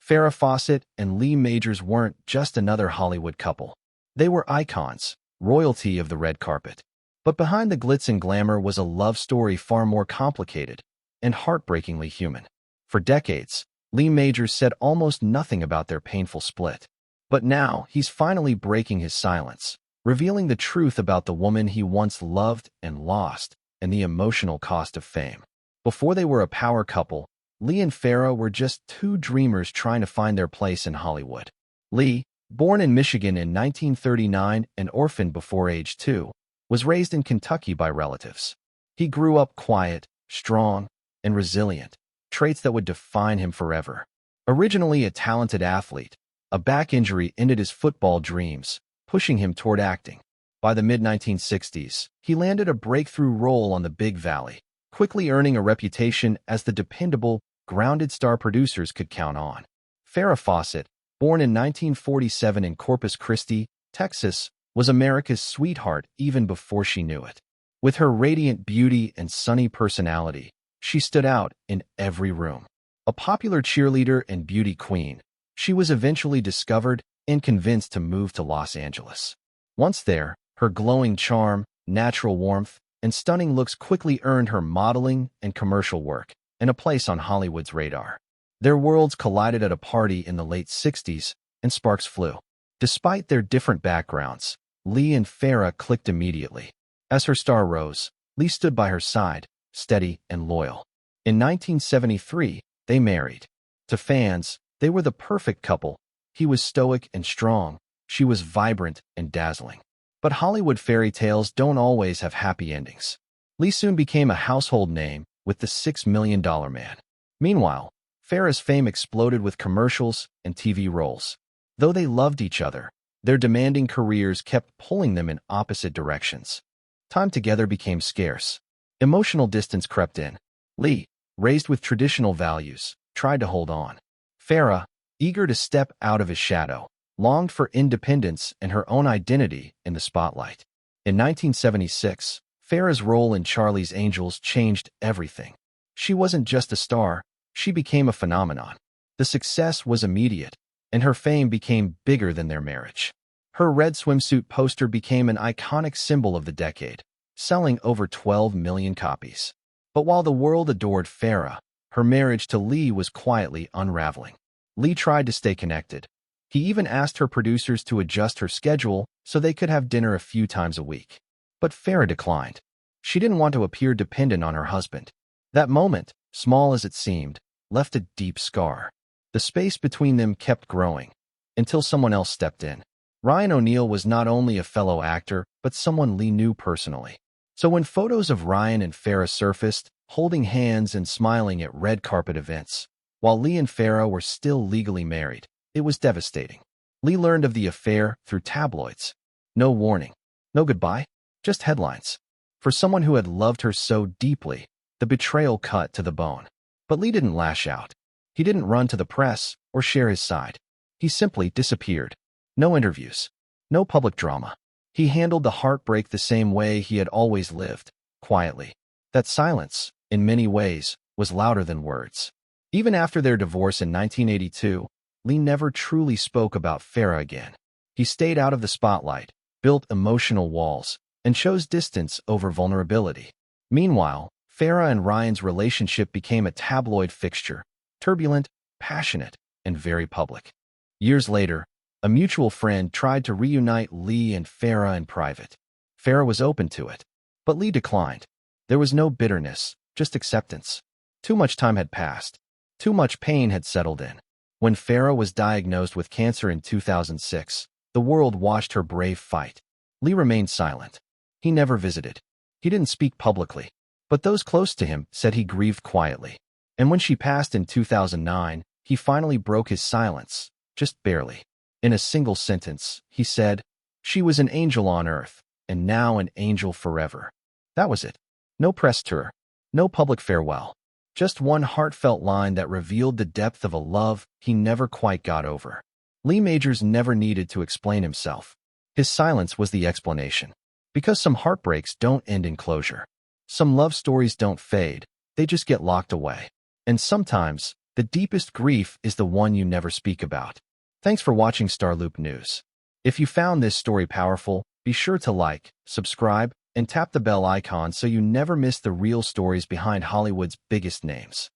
Farrah Fawcett and Lee Majors weren't just another Hollywood couple. They were icons, royalty of the red carpet. But behind the glitz and glamour was a love story far more complicated and heartbreakingly human. For decades, Lee Majors said almost nothing about their painful split. But now, he's finally breaking his silence, revealing the truth about the woman he once loved and lost, and the emotional cost of fame. Before they were a power couple, Lee and Farrah were just two dreamers trying to find their place in Hollywood. Lee, born in Michigan in 1939 and orphaned before age 2, was raised in Kentucky by relatives. He grew up quiet, strong, and resilient, traits that would define him forever. Originally a talented athlete, a back injury ended his football dreams, pushing him toward acting. By the mid-1960s, he landed a breakthrough role on the Big Valley, quickly earning a reputation as the dependable, grounded star producers could count on. Farrah Fawcett, born in 1947 in Corpus Christi, Texas, was America's sweetheart even before she knew it. With her radiant beauty and sunny personality, she stood out in every room. A popular cheerleader and beauty queen, she was eventually discovered and convinced to move to Los Angeles. Once there, her glowing charm, natural warmth, and stunning looks quickly earned her modeling and commercial work, and a place on Hollywood's radar. Their worlds collided at a party in the late 60s, and sparks flew. Despite their different backgrounds, Lee and Farrah clicked immediately. As her star rose, Lee stood by her side, steady and loyal. In 1973, they married. To fans, they were the perfect couple. He was stoic and strong, she was vibrant and dazzling. But Hollywood fairy tales don't always have happy endings. Lee soon became a household name with the $6 Million Man. Meanwhile, Farrah's fame exploded with commercials and TV roles. Though they loved each other, their demanding careers kept pulling them in opposite directions. Time together became scarce. Emotional distance crept in. Lee, raised with traditional values, tried to hold on. Farrah, eager to step out of his shadow, longed for independence and her own identity in the spotlight. In 1976, Farrah's role in Charlie's Angels changed everything. She wasn't just a star, she became a phenomenon. The success was immediate, and her fame became bigger than their marriage. Her red swimsuit poster became an iconic symbol of the decade, selling over 12 million copies. But while the world adored Farrah, her marriage to Lee was quietly unraveling. Lee tried to stay connected. He even asked her producers to adjust her schedule so they could have dinner a few times a week. But Farrah declined. She didn't want to appear dependent on her husband. That moment, small as it seemed, left a deep scar. The space between them kept growing, until someone else stepped in. Ryan O'Neal was not only a fellow actor, but someone Lee knew personally. So when photos of Ryan and Farrah surfaced, holding hands and smiling at red carpet events, while Lee and Farrah were still legally married, it was devastating. Lee learned of the affair through tabloids. No warning, no goodbye, just headlines. For someone who had loved her so deeply, the betrayal cut to the bone. But Lee didn't lash out. He didn't run to the press or share his side. He simply disappeared. No interviews. No public drama. He handled the heartbreak the same way he had always lived, quietly. That silence, in many ways, was louder than words. Even after their divorce in 1982, Lee never truly spoke about Farrah again. He stayed out of the spotlight, built emotional walls, and chose distance over vulnerability. Meanwhile, Farrah and Ryan's relationship became a tabloid fixture, turbulent, passionate, and very public. Years later, a mutual friend tried to reunite Lee and Farrah in private. Farrah was open to it, but Lee declined. There was no bitterness, just acceptance. Too much time had passed. Too much pain had settled in. When Farrah was diagnosed with cancer in 2006, the world watched her brave fight. Lee remained silent. He never visited. He didn't speak publicly. But those close to him said he grieved quietly. And when she passed in 2009, he finally broke his silence, just barely. In a single sentence, he said, "She was an angel on earth, and now an angel forever." That was it. No press tour. No public farewell. Just one heartfelt line that revealed the depth of a love he never quite got over. Lee Majors never needed to explain himself. His silence was the explanation. Because some heartbreaks don't end in closure. Some love stories don't fade, they just get locked away. And sometimes, The deepest grief is the one you never speak about. Thanks for watching StarLoop News. If you found this story powerful, be sure to like, subscribe, and tap the bell icon so you never miss the real stories behind Hollywood's biggest names.